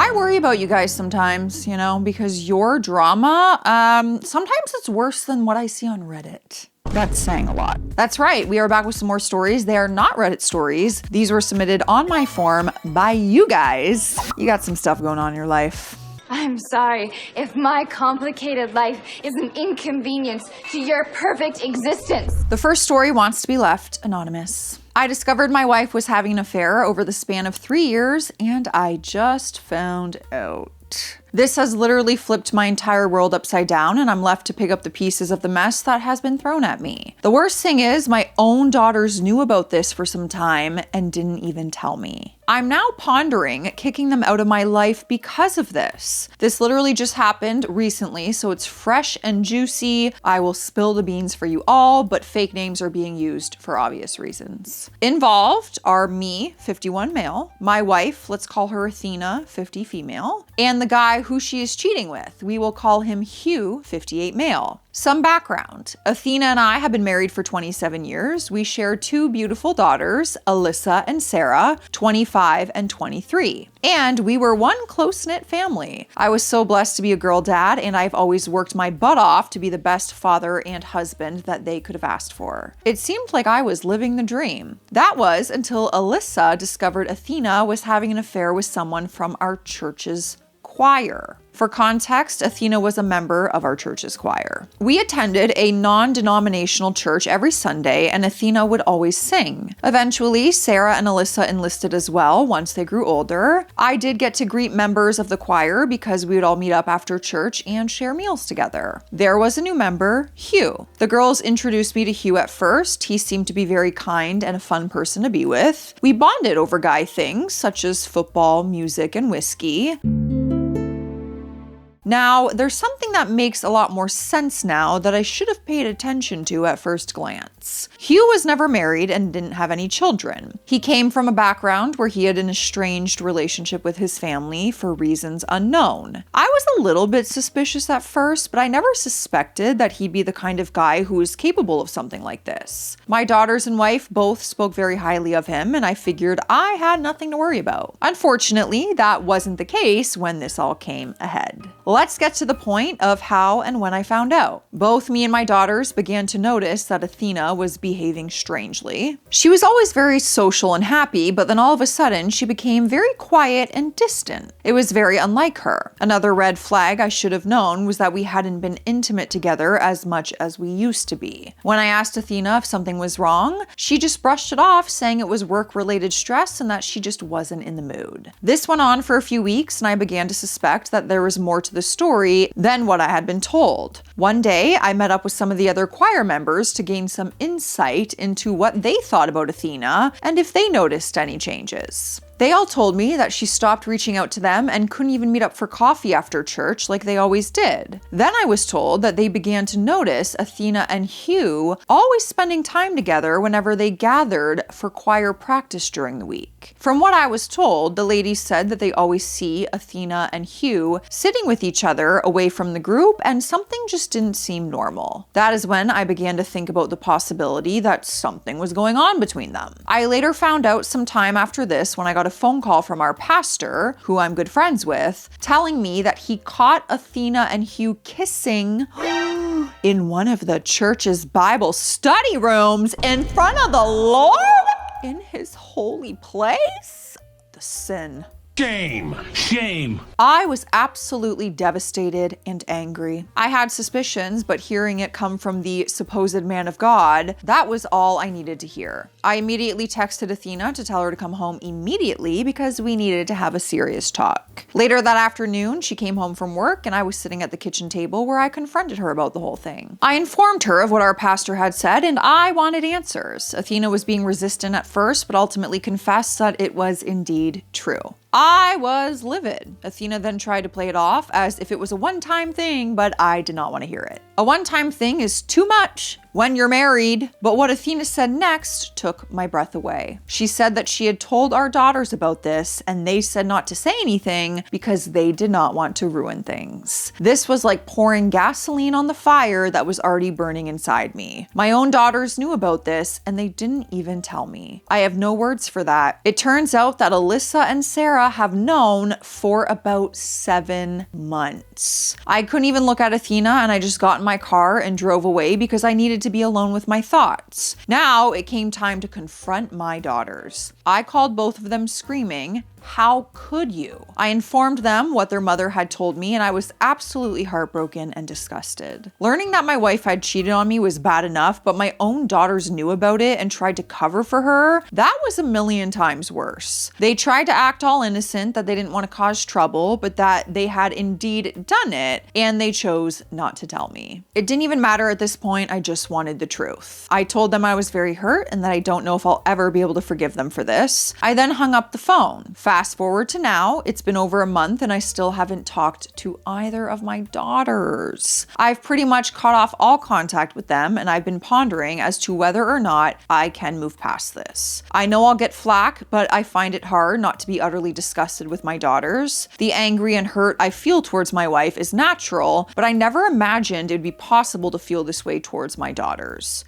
I worry about you guys sometimes, you know, because your drama, sometimes it's worse than what I see on Reddit. That's saying a lot. That's right, we are back with some more stories. They are not Reddit stories. These were submitted on my form by you guys. You got some stuff going on in your life. I'm sorry if my complicated life is an inconvenience to your perfect existence. The first story wants to be left anonymous. I discovered my wife was having an affair over the span of 3 years, and I just found out. This has literally flipped my entire world upside down, and I'm left to pick up the pieces of the mess that has been thrown at me. The worst thing is, my own daughters knew about this for some time and didn't even tell me. I'm now pondering kicking them out of my life because of this. This literally just happened recently, so it's fresh and juicy. I will spill the beans for you all, but fake names are being used for obvious reasons. Involved are me, 51 male, my wife, let's call her Athena, 50 female, and the guy who she is cheating with. We will call him Hugh, 58 male. Some background. Athena and I have been married for 27 years. We share 2 beautiful daughters, Alyssa and Sarah, 25 and 23. And we were one close-knit family. I was so blessed to be a girl dad, and I've always worked my butt off to be the best father and husband that they could have asked for. It seemed like I was living the dream. That was until Alyssa discovered Athena was having an affair with someone from our church's choir. For context, Athena was a member of our church's choir. We attended a non-denominational church every Sunday, and Athena would always sing. Eventually, Sarah and Alyssa enlisted as well once they grew older. I did get to greet members of the choir because we would all meet up after church and share meals together. There was a new member, Hugh. The girls introduced me to Hugh at first. He seemed to be very kind and a fun person to be with. We bonded over guy things such as football, music, and whiskey. Now, there's something that makes a lot more sense now that I should have paid attention to at first glance. Hugh was never married and didn't have any children. He came from a background where he had an estranged relationship with his family for reasons unknown. I was a little bit suspicious at first, but I never suspected that he'd be the kind of guy who is capable of something like this. My daughters and wife both spoke very highly of him, and I figured I had nothing to worry about. Unfortunately, that wasn't the case when this all came ahead. Let's get to the point of how and when I found out. Both me and my daughters began to notice that Athena was behaving strangely. She was always very social and happy, but then all of a sudden she became very quiet and distant. It was very unlike her. Another red flag I should have known was that we hadn't been intimate together as much as we used to be. When I asked Athena if something was wrong, she just brushed it off, saying it was work-related stress and that she just wasn't in the mood. This went on for a few weeks, and I began to suspect that there was more to the story than what I had been told. One day, I met up with some of the other choir members to gain some insight into what they thought about Athena and if they noticed any changes. They all told me that she stopped reaching out to them and couldn't even meet up for coffee after church like they always did. Then I was told that they began to notice Athena and Hugh always spending time together whenever they gathered for choir practice during the week. From what I was told, the ladies said that they always see Athena and Hugh sitting with each other away from the group, and something just didn't seem normal. That is when I began to think about the possibility that something was going on between them. I later found out some time after this when I got a phone call from our pastor, who I'm good friends with, telling me that he caught Athena and Hugh kissing in one of the church's Bible study rooms in front of the Lord in his holy place. The sin. Shame. I was absolutely devastated and angry. I had suspicions, but hearing it come from the supposed man of God, that was all I needed to hear. I immediately texted Athena to tell her to come home immediately because we needed to have a serious talk. Later that afternoon, she came home from work and I was sitting at the kitchen table where I confronted her about the whole thing. I informed her of what our pastor had said and I wanted answers. Athena was being resistant at first, but ultimately confessed that it was indeed true. I was livid. Athena then tried to play it off as if it was a one-time thing, but I did not want to hear it. A one-time thing is too much when you're married. But what Athena said next took my breath away. She said that she had told our daughters about this and they said not to say anything because they did not want to ruin things. This was like pouring gasoline on the fire that was already burning inside me. My own daughters knew about this and they didn't even tell me. I have no words for that. It turns out that Alyssa and Sarah have known for about 7 months. I couldn't even look at Athena and I just got in my car and drove away because I needed to be alone with my thoughts. Now it came time to confront my daughters. I called both of them screaming, "How could you?" I informed them what their mother had told me and I was absolutely heartbroken and disgusted. Learning that my wife had cheated on me was bad enough, but my own daughters knew about it and tried to cover for her. That was a million times worse. They tried to act all innocent, that they didn't want to cause trouble, but that they had indeed done it and they chose not to tell me. It didn't even matter at this point, I just wanted the truth. I told them I was very hurt and that I don't know if I'll ever be able to forgive them for this. I then hung up the phone. Fast forward to now, it's been over a month and I still haven't talked to either of my daughters. I've pretty much cut off all contact with them and I've been pondering as to whether or not I can move past this. I know I'll get flack, but I find it hard not to be utterly disgusted with my daughters. The angry and hurt I feel towards my wife is natural, but I never imagined it'd be possible to feel this way towards my daughters.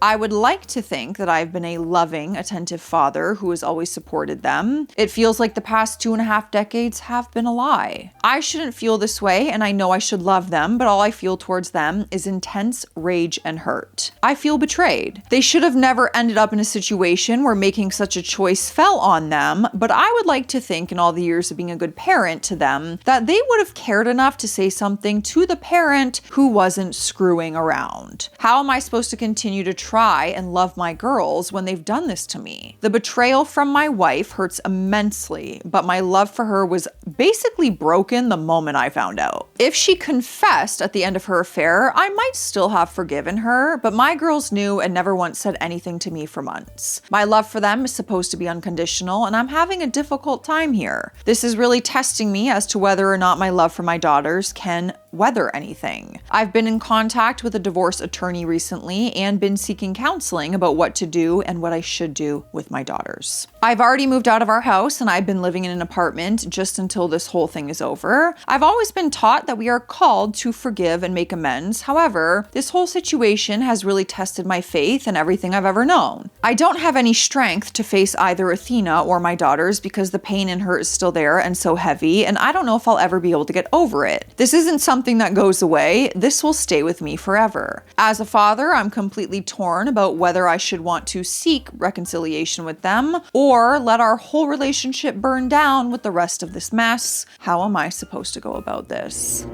I would like to think that I've been a loving, attentive father who has always supported them. It feels like the past 2.5 decades have been a lie. I shouldn't feel this way and I know I should love them, but all I feel towards them is intense rage and hurt. I feel betrayed. They should have never ended up in a situation where making such a choice fell on them, but I would like to think in all the years of being a good parent to them that they would have cared enough to say something to the parent who wasn't screwing around. How am I supposed to continue to try and love my girls when they've done this to me? The betrayal from my wife hurts immensely, but my love for her was basically broken the moment I found out. If she confessed at the end of her affair, I might still have forgiven her, but my girls knew and never once said anything to me for months. My love for them is supposed to be unconditional, and I'm having a difficult time here. This is really testing me as to whether or not my love for my daughters can weather anything. I've been in contact with a divorce attorney recently and been seeking counseling about what to do and what I should do with my daughters. I've already moved out of our house and I've been living in an apartment just until this whole thing is over. I've always been taught that we are called to forgive and make amends. However, this whole situation has really tested my faith and everything I've ever known. I don't have any strength to face either Athena or my daughters because the pain and hurt is still there and so heavy, and I don't know if I'll ever be able to get over it. This isn't something that goes away. This will stay with me forever. As a father, I'm completely torn about whether I should want to seek reconciliation with them or let our whole relationship burn down with the rest of this mess. How am I supposed to go about this?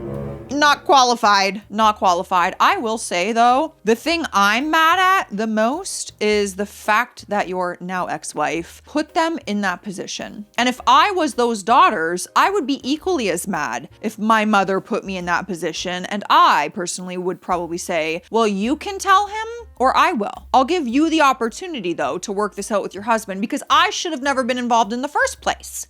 Not qualified. Not qualified. I will say though, the thing I'm mad at the most is the fact that your now ex-wife put them in that position. And if I was those daughters, I would be equally as mad if my mother put me in that position. And I personally would probably say, well, you can tell him or I will. I'll give you the opportunity though to work this out with your husband because I should have never been involved in the first place.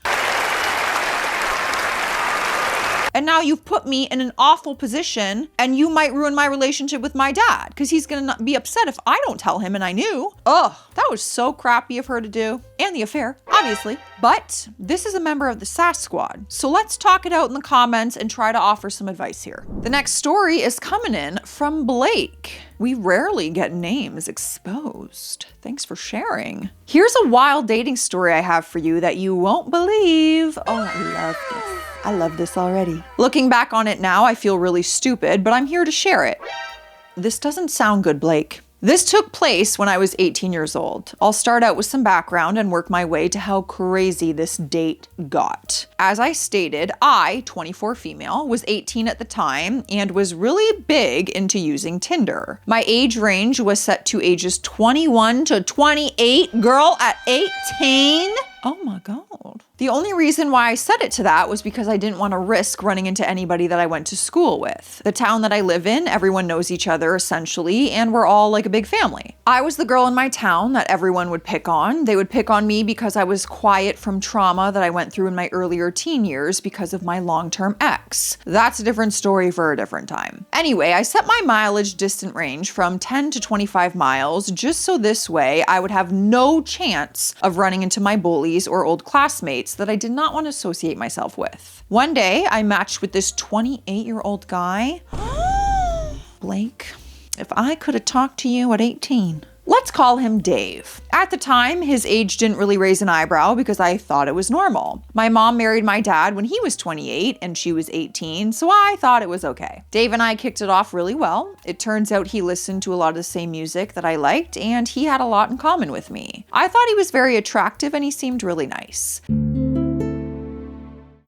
And now you've put me in an awful position and you might ruin my relationship with my dad because he's gonna be upset if I don't tell him and I knew. Ugh, that was so crappy of her to do. And the affair, obviously. But this is a member of the sass squad. So let's talk it out in the comments and try to offer some advice here. The next story is coming in from Blake. We rarely get names exposed. Thanks for sharing. Here's a wild dating story I have for you that you won't believe. Oh, I love this. I love this already. Looking back on it now, I feel really stupid, but I'm here to share it. This doesn't sound good, Blake. This took place when I was 18 years old. I'll start out with some background and work my way to how crazy this date got. As I stated, I, 24 female, was 18 at the time and was really big into using Tinder. My age range was set to ages 21 to 28. Girl, at 18? Oh my God. The only reason why I set it to that was because I didn't want to risk running into anybody that I went to school with. The town that I live in, everyone knows each other essentially, and we're all like a big family. I was the girl in my town that everyone would pick on. They would pick on me because I was quiet from trauma that I went through in my earlier teen years because of my long-term ex. That's a different story for a different time. Anyway, I set my mileage distant range from 10 to 25 miles just so this way I would have no chance of running into my bullies or old classmates that I did not want to associate myself with. One day, I matched with this 28-year-old guy. Blake, if I could have talked to you at 18. Let's call him Dave. At the time, his age didn't really raise an eyebrow because I thought it was normal. My mom married my dad when he was 28 and she was 18, so I thought it was okay. Dave and I kicked it off really well. It turns out he listened to a lot of the same music that I liked and he had a lot in common with me. I thought he was very attractive and he seemed really nice.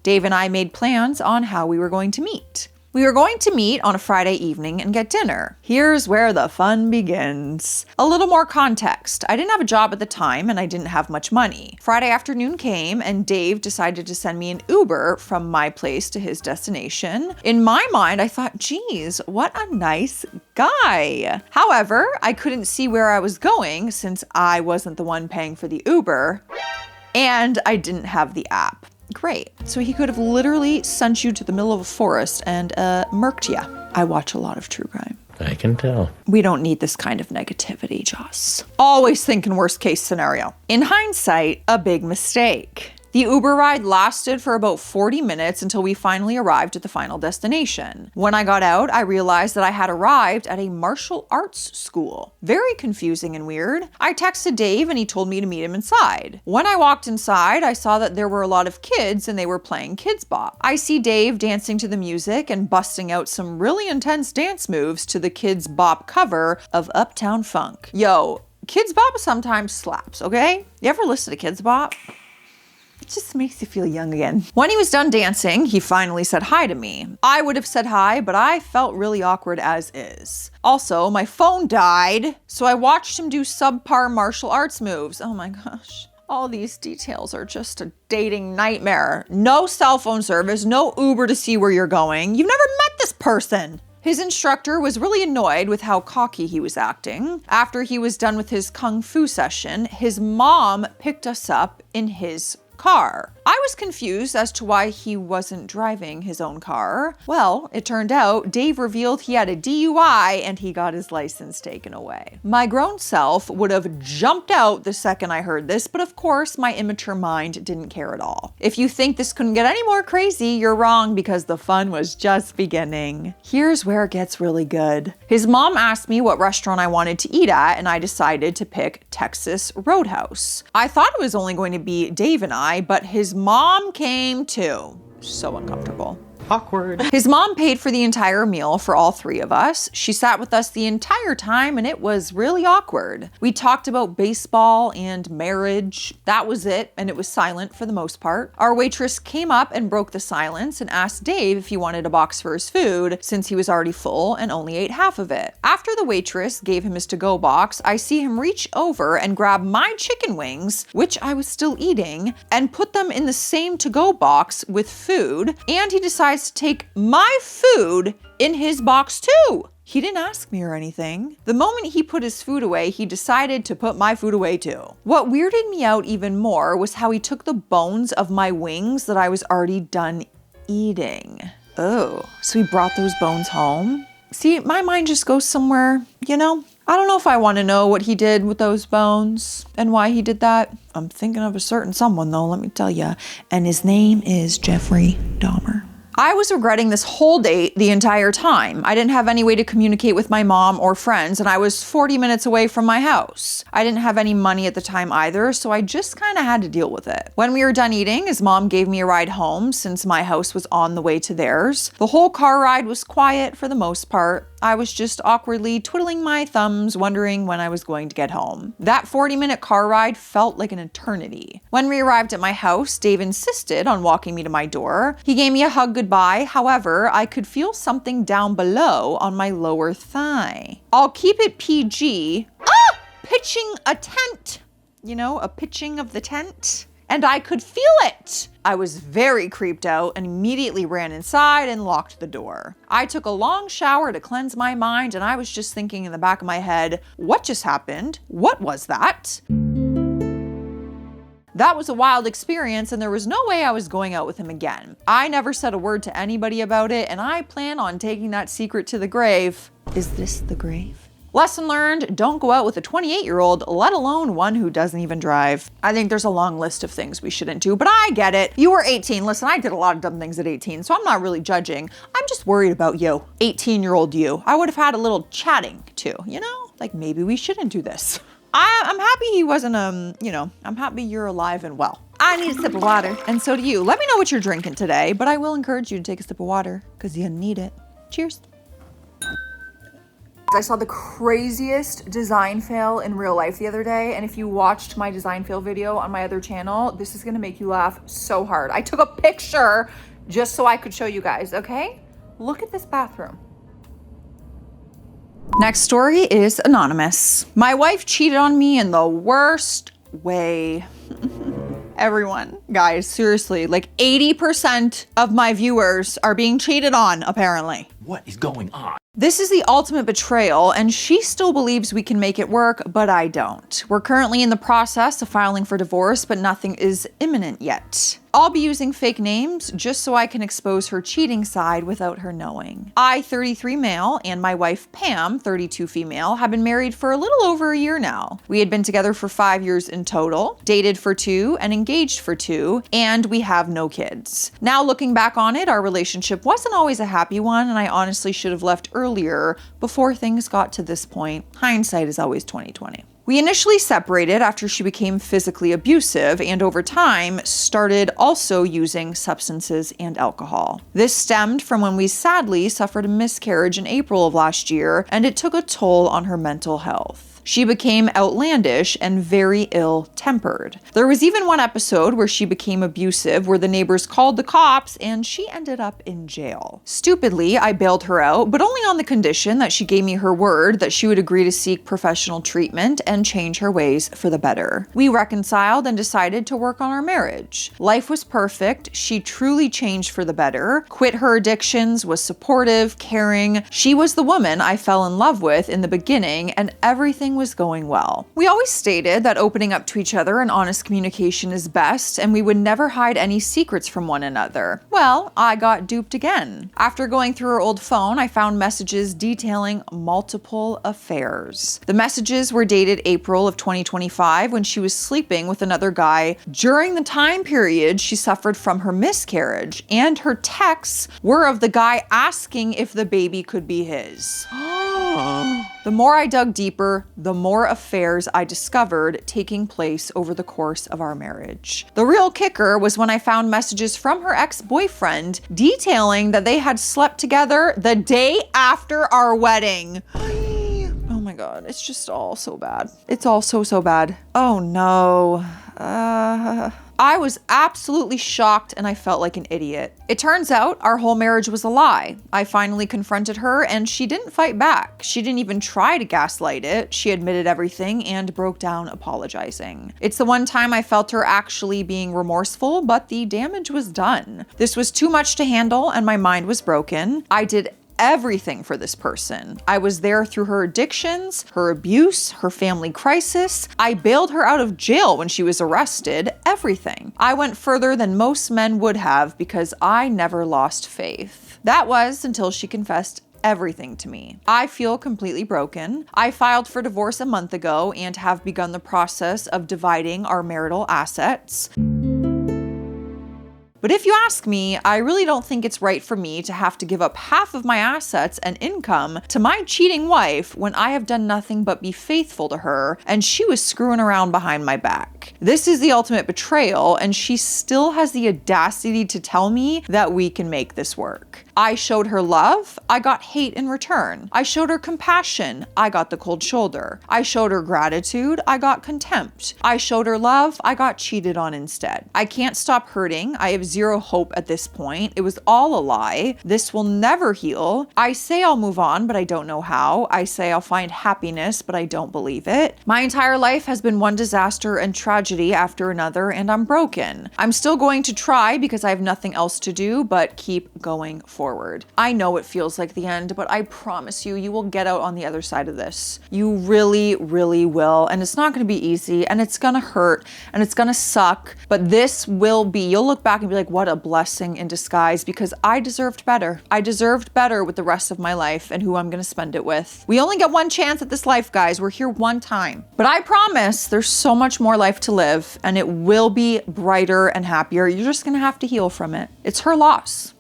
Dave and I made plans on how we were going to meet. We were going to meet on a Friday evening and get dinner. Here's where the fun begins. A little more context. I didn't have a job at the time and I didn't have much money. Friday afternoon came and Dave decided to send me an Uber from my place to his destination. In my mind, I thought, geez, what a nice guy. However, I couldn't see where I was going since I wasn't the one paying for the Uber and I didn't have the app. Great. So he could have literally sent you to the middle of a forest and murked you. I watch a lot of true crime. I can tell. We don't need this kind of negativity, Joss. Always thinking worst case scenario. In hindsight, a big mistake. The Uber ride lasted for about 40 minutes until we finally arrived at the final destination. When I got out, I realized that I had arrived at a martial arts school. Very confusing and weird. I texted Dave and he told me to meet him inside. When I walked inside, I saw that there were a lot of kids and they were playing Kids Bop. I see Dave dancing to the music and busting out some really intense dance moves to the Kids Bop cover of Uptown Funk. Yo, Kids Bop sometimes slaps, okay? You ever listen to Kids Bop? It just makes you feel young again. When he was done dancing, he finally said hi to me. I would have said hi, but I felt really awkward as is. Also, my phone died, so I watched him do subpar martial arts moves. Oh my gosh. All these details are just a dating nightmare. No cell phone service, no Uber to see where you're going. You've never met this person. His instructor was really annoyed with how cocky he was acting. After he was done with his kung fu session, his mom picked us up in his car. I was confused as to why he wasn't driving his own car. Well, it turned out Dave revealed he had a DUI and he got his license taken away. My grown self would have jumped out the second I heard this, but of course my immature mind didn't care at all. If you think this couldn't get any more crazy, you're wrong because the fun was just beginning. Here's where it gets really good. His mom asked me what restaurant I wanted to eat at and I decided to pick Texas Roadhouse. I thought it was only going to be Dave and I, but his mom came too. So uncomfortable. Awkward. His mom paid for the entire meal for all three of us. She sat with us the entire time and it was really awkward. We talked about baseball and marriage. That was it, and it was silent for the most part. Our waitress came up and broke the silence and asked Dave if he wanted a box for his food since he was already full and only ate half of it. After the waitress gave him his to-go box, I see him reach over and grab my chicken wings, which I was still eating, and put them in the same to-go box with food, and he decides to take my food in his box too. He didn't ask me or anything. The moment he put his food away, he decided to put my food away too. What weirded me out even more was how he took the bones of my wings that I was already done eating. Oh, so he brought those bones home? See, my mind just goes somewhere, you know? I don't know if I want to know what he did with those bones and why he did that. I'm thinking of a certain someone though, let me tell you. And his name is Jeffrey Dahmer. I was regretting this whole date the entire time. I didn't have any way to communicate with my mom or friends, and I was 40 minutes away from my house. I didn't have any money at the time either, so I just kind of had to deal with it. When we were done eating, his mom gave me a ride home since my house was on the way to theirs. The whole car ride was quiet for the most part. I was just awkwardly twiddling my thumbs, wondering when I was going to get home. That 40-minute car ride felt like an eternity. When we arrived at my house, Dave insisted on walking me to my door. He gave me a hug goodbye. However, I could feel something down below on my lower thigh. I'll keep it PG. Pitching a tent. You know, a pitching of the tent. and I could feel it. I was very creeped out and immediately ran inside and locked the door. I took a long shower to cleanse my mind, and I was just thinking in the back of my head, what just happened? What was that? That was a wild experience, and there was no way I was going out with him again. I never said a word to anybody about it, and I plan on taking that secret to the grave. Is this the grave? Lesson learned, don't go out with a 28-year-old, let alone one who doesn't even drive. I think there's a long list of things we shouldn't do, but I get it. You were 18. Listen, I did a lot of dumb things at 18, so I'm not really judging. I'm just worried about you, 18-year-old you. I would have had a little chatting too, you know? Like maybe we shouldn't do this. I'm happy he wasn't, I'm happy you're alive and well. I need a sip of water, and so do you. Let me know what you're drinking today, but I will encourage you to take a sip of water because you need it. Cheers. I saw the craziest design fail in real life the other day, and if you watched my design fail video on my other channel, this is gonna make you laugh so hard. I took a picture just so I could show you guys, okay? Look at this bathroom. Next story is anonymous. My wife cheated on me in the worst way. Everyone, guys, seriously, like 80% of my viewers are being cheated on, apparently. What is going on? This is the ultimate betrayal, and she still believes we can make it work, but I don't. We're currently in the process of filing for divorce, but nothing is imminent yet. I'll be using fake names just so I can expose her cheating side without her knowing. I, 33 male, and my wife Pam, 32 female, have been married for a little over a year now. We had been together for 5 years in total, dated for 2, and engaged for 2, and we have no kids. Now looking back on it, our relationship wasn't always a happy one, and I honestly should have left earlier before things got to this point. Hindsight is always 20/20. We initially separated after she became physically abusive and over time started also using substances and alcohol. This stemmed from when we sadly suffered a miscarriage in April of last year, and it took a toll on her mental health. She became outlandish and very ill-tempered. There was even one episode where she became abusive, where the neighbors called the cops and she ended up in jail. Stupidly, I bailed her out, but only on the condition that she gave me her word that she would agree to seek professional treatment and change her ways for the better. We reconciled and decided to work on our marriage. Life was perfect. She truly changed for the better, quit her addictions, was supportive, caring. She was the woman I fell in love with in the beginning, and everything was going well. We always stated that opening up to each other and honest communication is best, and we would never hide any secrets from one another. Well, I got duped again. After going through her old phone, I found messages detailing multiple affairs. The messages were dated April of 2025 when she was sleeping with another guy during the time period she suffered from her miscarriage, and her texts were of the guy asking if the baby could be his. The more I dug deeper, the more affairs I discovered taking place over the course of our marriage. The real kicker was when I found messages from her ex-boyfriend detailing that they had slept together the day after our wedding. Oh my God, it's just all so bad. It's all so bad. Oh no. I was absolutely shocked and I felt like an idiot. It turns out our whole marriage was a lie. I finally confronted her and she didn't fight back. She didn't even try to gaslight it. She admitted everything and broke down apologizing. It's the one time I felt her actually being remorseful, but the damage was done. This was too much to handle and my mind was broken. I did everything for this person. I was there through her addictions, her abuse, her family crisis. I bailed her out of jail when she was arrested, everything. I went further than most men would have because I never lost faith. That was until she confessed everything to me. I feel completely broken. I filed for divorce a month ago and have begun the process of dividing our marital assets. But if you ask me, I really don't think it's right for me to have to give up half of my assets and income to my cheating wife when I have done nothing but be faithful to her and she was screwing around behind my back. This is the ultimate betrayal, and she still has the audacity to tell me that we can make this work. I showed her love, I got hate in return. I showed her compassion, I got the cold shoulder. I showed her gratitude, I got contempt. I showed her love, I got cheated on instead. I can't stop hurting. I have zero hope at this point. It was all a lie. This will never heal. I say I'll move on, but I don't know how. I say I'll find happiness, but I don't believe it. My entire life has been one disaster and tragedy after another, and I'm broken. I'm still going to try because I have nothing else to do but keep going forward. I know it feels like the end, but I promise you, you will get out on the other side of this. You really, really will. And it's not going to be easy, and it's going to hurt, and it's going to suck, but this will be, you'll look back and be like, what a blessing in disguise, because I deserved better. I deserved better with the rest of my life and who I'm going to spend it with. We only get one chance at this life, guys. We're here one time. But I promise there's so much more life to live, and it will be brighter and happier. You're just going to have to heal from it. It's her loss.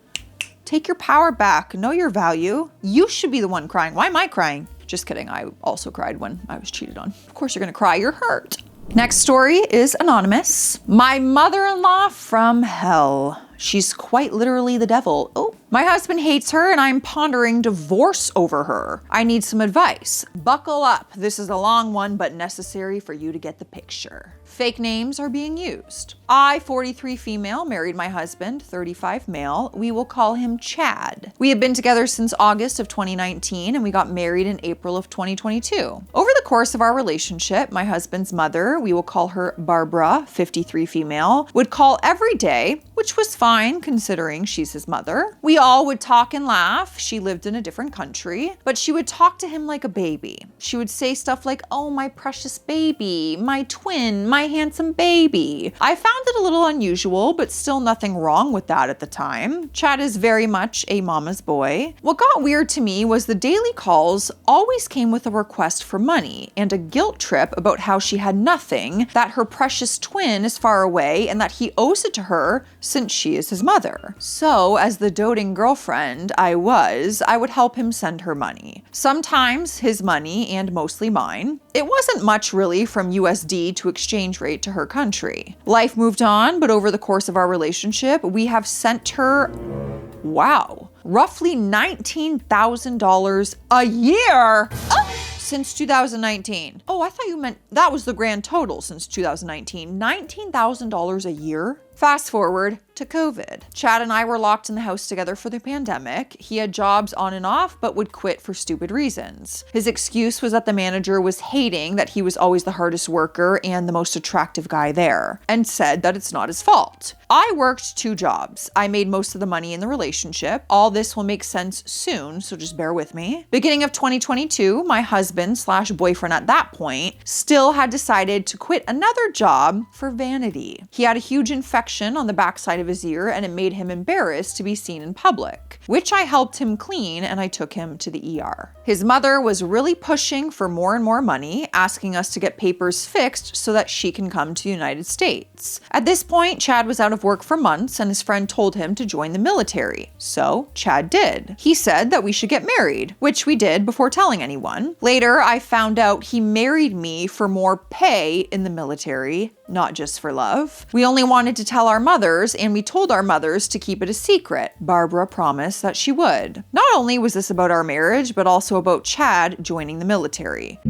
Take your power back. Know your value. You should be the one crying. Why am I crying? Just kidding. I also cried when I was cheated on. Of course you're going to cry. You're hurt. Next story is anonymous. My mother-in-law from hell. She's quite literally the devil. Oh, my husband hates her and I'm pondering divorce over her. I need some advice. Buckle up. This is a long one, but necessary for you to get the picture. Fake names are being used. I, 43 female, married my husband, 35 male. We will call him Chad. We have been together since August of 2019 and we got married in April of 2022. Over the course of our relationship, my husband's mother, we will call her Barbara, 53 female, would call every day, which was fine considering she's his mother. We all would talk and laugh. She lived in a different country, but she would talk to him like a baby. She would say stuff like, oh, my precious baby, my twin, my handsome baby. I found it a little unusual, but still nothing wrong with that at the time. Chad is very much a mama's boy. What got weird to me was the daily calls always came with a request for money and a guilt trip about how she had nothing, that her precious twin is far away, and that he owes it to her since she is his mother. So, as the doting girlfriend I would help him send her money. Sometimes his money and mostly mine. It wasn't much really from USD to exchange rate to her country. Life moved on, but over the course of our relationship, we have sent her, wow, roughly $19,000 a year. Since 2019. Oh, I thought you meant that was the grand total since 2019. $19,000 a year? Fast forward to COVID. Chad and I were locked in the house together for the pandemic. He had jobs on and off, but would quit for stupid reasons. His excuse was that the manager was hating that he was always the hardest worker and the most attractive guy there, and said that it's not his fault. I worked 2 jobs. I made most of the money in the relationship. All this will make sense soon, so just bear with me. Beginning of 2022, my husband/boyfriend at that point still had decided to quit another job for vanity. He had a huge infection on the backside of his ear and it made him embarrassed to be seen in public, which I helped him clean and I took him to the ER. His mother was really pushing for more and more money, asking us to get papers fixed so that she can come to the United States. At this point, Chad was out of work for months and his friend told him to join the military. So Chad did. He said that we should get married, which we did before telling anyone. Later, I found out he married me for more pay in the military, not just for love. We only wanted to tell our mothers, and we told our mothers to keep it a secret. Barbara promised that she would. Not only was this about our marriage, but also about Chad joining the military.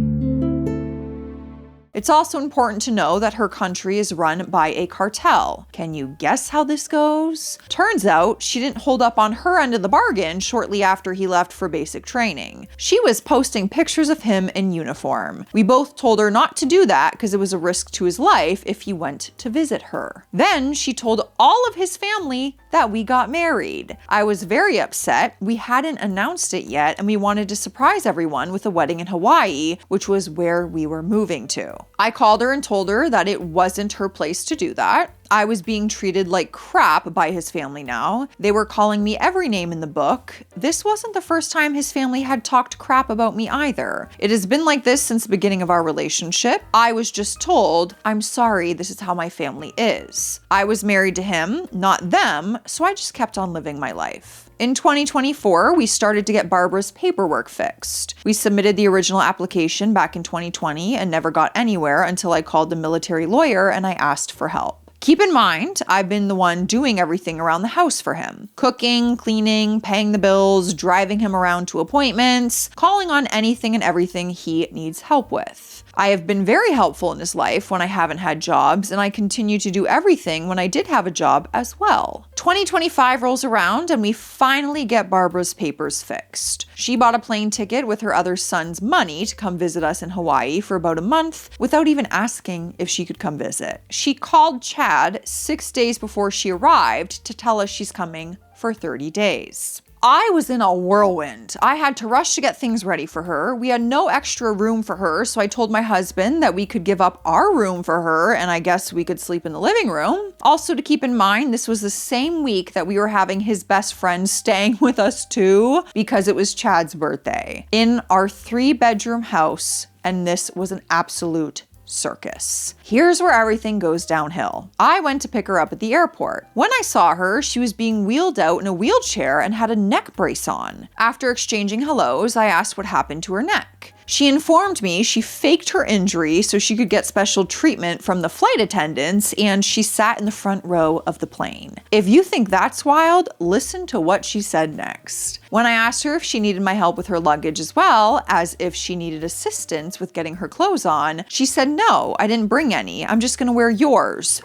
It's also important to know that her country is run by a cartel. Can you guess how this goes? Turns out she didn't hold up on her end of the bargain shortly after he left for basic training. She was posting pictures of him in uniform. We both told her not to do that because it was a risk to his life if he went to visit her. Then she told all of his family that we got married. I was very upset. We hadn't announced it yet and we wanted to surprise everyone with a wedding in Hawaii, which was where we were moving to. I called her and told her that it wasn't her place to do that. I was being treated like crap by his family now. They were calling me every name in the book. This wasn't the first time his family had talked crap about me either. It has been like this since the beginning of our relationship. I was just told, I'm sorry, this is how my family is. I was married to him, not them, so I just kept on living my life. In 2024, we started to get Barbara's paperwork fixed. We submitted the original application back in 2020 and never got anywhere until I called the military lawyer and I asked for help. Keep in mind, I've been the one doing everything around the house for him. Cooking, cleaning, paying the bills, driving him around to appointments, calling on anything and everything he needs help with. I have been very helpful in his life when I haven't had jobs, and I continue to do everything when I did have a job as well. 2025 rolls around and we finally get Barbara's papers fixed. She bought a plane ticket with her other son's money to come visit us in Hawaii for about a month without even asking if she could come visit. She called Chad 6 days before she arrived to tell us she's coming for 30 days. I was in a whirlwind. I had to rush to get things ready for her. We had no extra room for her, so I told my husband that we could give up our room for her, and I guess we could sleep in the living room. Also, to keep in mind, this was the same week that we were having his best friend staying with us too, because it was Chad's birthday, in our 3-bedroom house, and this was an absolute circus. Here's where everything goes downhill. I went to pick her up at the airport. When I saw her, she was being wheeled out in a wheelchair and had a neck brace on. After exchanging hellos, I asked what happened to her neck. She informed me she faked her injury so she could get special treatment from the flight attendants, and she sat in the front row of the plane. If you think that's wild, listen to what she said next. When I asked her if she needed my help with her luggage as well, as if she needed assistance with getting her clothes on, she said, "No, I didn't bring any. I'm just gonna wear yours."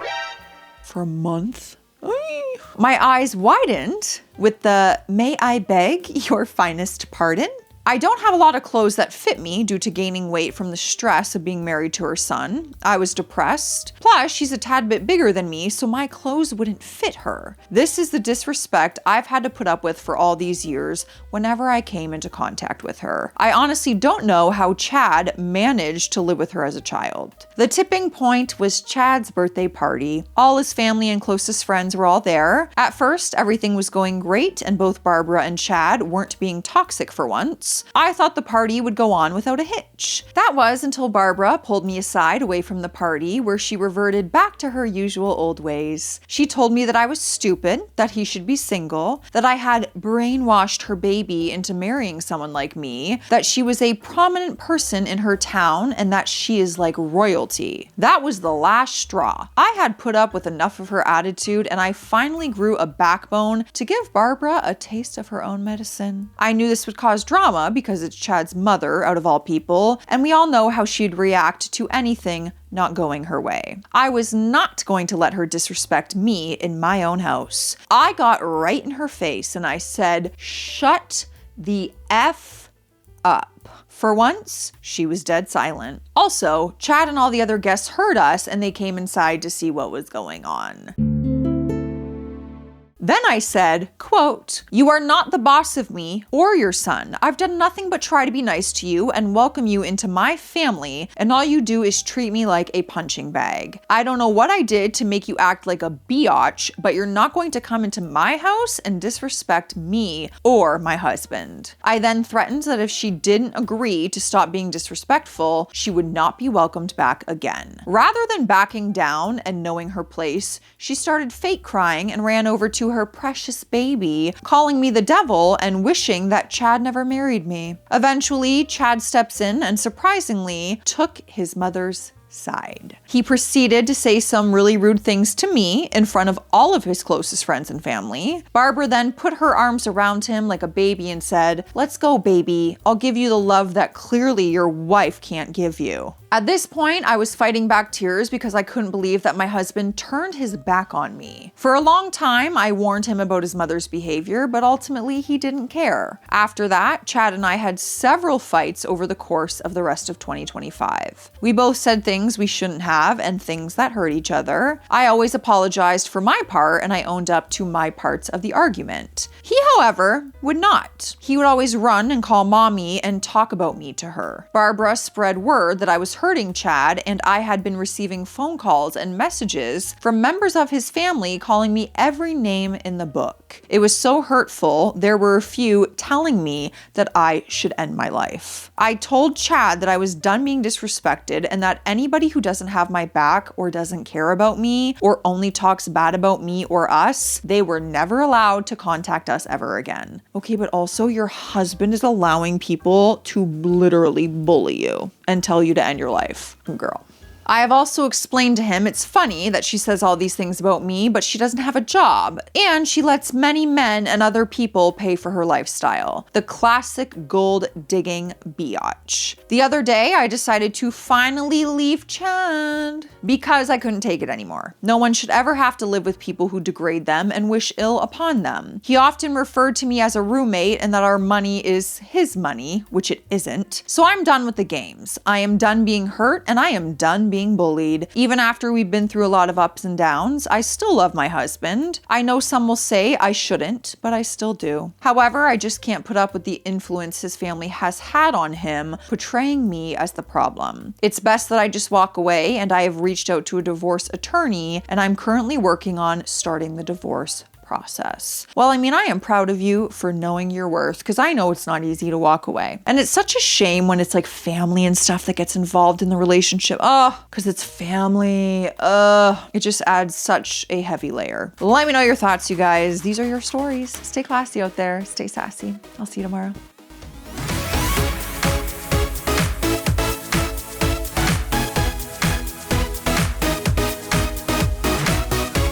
For a month? My eyes widened with the "May I beg your finest pardon?" I don't have a lot of clothes that fit me due to gaining weight from the stress of being married to her son. I was depressed. Plus, she's a tad bit bigger than me, so my clothes wouldn't fit her. This is the disrespect I've had to put up with for all these years whenever I came into contact with her. I honestly don't know how Chad managed to live with her as a child. The tipping point was Chad's birthday party. All his family and closest friends were all there. At first, everything was going great, and both Barbara and Chad weren't being toxic for once. I thought the party would go on without a hitch. That was until Barbara pulled me aside away from the party, where she reverted back to her usual old ways. She told me that I was stupid, that he should be single, that I had brainwashed her baby into marrying someone like me, that she was a prominent person in her town, and that she is like royalty. That was the last straw. I had put up with enough of her attitude, and I finally grew a backbone to give Barbara a taste of her own medicine. I knew this would cause drama because it's Chad's mother, out of all people, and we all know how she'd react to anything not going her way. I was not going to let her disrespect me in my own house. I got right in her face and I said, "Shut the F up." For once, she was dead silent. Also, Chad and all the other guests heard us and they came inside to see what was going on. Then I said, quote, "You are not the boss of me or your son. I've done nothing but try to be nice to you and welcome you into my family, and all you do is treat me like a punching bag. I don't know what I did to make you act like a biatch, but you're not going to come into my house and disrespect me or my husband." I then threatened that if she didn't agree to stop being disrespectful, she would not be welcomed back again. Rather than backing down and knowing her place, she started fake crying and ran over to her precious baby, calling me the devil and wishing that Chad never married me. Eventually, Chad steps in and surprisingly took his mother's side. He proceeded to say some really rude things to me in front of all of his closest friends and family. Barbara then put her arms around him like a baby and said, "Let's go, baby. I'll give you the love that clearly your wife can't give you." At this point, I was fighting back tears because I couldn't believe that my husband turned his back on me. For a long time, I warned him about his mother's behavior, but ultimately he didn't care. After that, Chad and I had several fights over the course of the rest of 2025. We both said things we shouldn't have and things that hurt each other. I always apologized for my part and I owned up to my parts of the argument. He, however, would not. He would always run and call mommy and talk about me to her. Barbara spread word that I was hurting Chad, and I had been receiving phone calls and messages from members of his family calling me every name in the book. It was so hurtful, there were a few telling me that I should end my life. I told Chad that I was done being disrespected and that anybody who doesn't have my back or doesn't care about me or only talks bad about me or us, they were never allowed to contact us ever again. Okay, but also your husband is allowing people to literally bully you and tell you to end your life. Girl. I have also explained to him it's funny that she says all these things about me, but she doesn't have a job, and she lets many men and other people pay for her lifestyle. The classic gold-digging biatch. The other day, I decided to finally leave Chad because I couldn't take it anymore. No one should ever have to live with people who degrade them and wish ill upon them. He often referred to me as a roommate and that our money is his money, which it isn't. So I'm done with the games. I am done being hurt and I am done being bullied. Even after we've been through a lot of ups and downs, I still love my husband. I know some will say I shouldn't, but I still do. However, I just can't put up with the influence his family has had on him, portraying me as the problem. It's best that I just walk away, and I have reached out to a divorce attorney, and I'm currently working on starting the divorce process. Well, I mean, I am proud of you for knowing your worth, because I know it's not easy to walk away. And it's such a shame when it's like family and stuff that gets involved in the relationship. Because it's family. It just adds such a heavy layer. Let me know your thoughts, you guys. These are your stories. Stay classy out there. Stay sassy. I'll see you tomorrow.